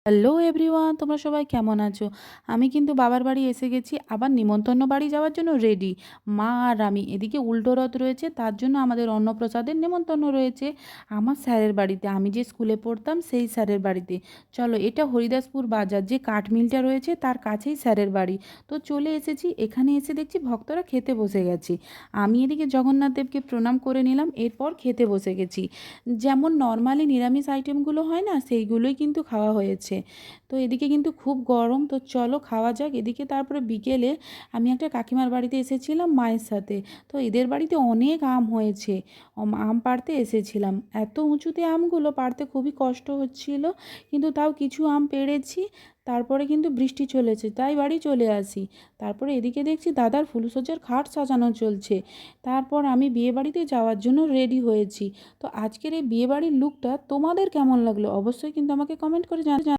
Hello everyone, তোমরা সবাই কেমন আছো? আমি কিন্তু বাবার বাড়ি এসে গেছি, আবার নিমন্ত্রণ বাড়ি যাওয়ার জন্য রেডি। মা আর আমি এদিকে উল্টো রথ রয়েছে, তার জন্য আমাদের অন্নপ্রসাদের নিমন্ত্রণ রয়েছে আমার স্যারের বাড়িতে, আমি যে স্কুলে পড়তাম সেই স্যারের বাড়িতে। চলো, এটা হরিদাসপুর বাজার, যে কাঠ মিলটা রয়েছে তার কাছেই স্যারের বাড়ি। তো চলে এসেছি, এখানে এসে দেখছি ভক্তরা খেতে বসে গেছে। আমি এদিকে জগন্নাথ দেবকে প্রণাম করে নিলাম, এরপর খেতে বসে গেছি। যেমন নর্মালি নিরামিষ আইটেমগুলো হয় না, সেইগুলোই কিন্তু খাওয়া হয়েছে। তো এদিকে কিন্তু খুব গরম, তো চলো খাওয়া যাক। এদিকে তারপরে বিকেলে আমি একটা কাকিমার বাড়িতে এসেছিলাম মায়ের সাথে। তো এদের বাড়িতে অনেক আম হয়েছে, আম পাড়তে এসেছিলাম। এত উঁচুতে আমগুলো পাড়তে খুবই কষ্ট হচ্ছিল, কিন্তু তাও কিছু আম পেড়েছি। তারপরে কিন্তু বৃষ্টি চলেছে, তাই বাড়ি চলে আসি। তারপরে এদিকে দেখছি দাদার ফুলসজ্জার খাট সাজানো চলছে। তারপর আমি বিয়ে বাড়িতে যাওয়ার জন্য রেডি হয়েছি। তো আজকের এই বিয়েবাড়ির লুকটা তোমাদের কেমন লাগলো অবশ্যই কিন্তু আমাকে কমেন্ট করে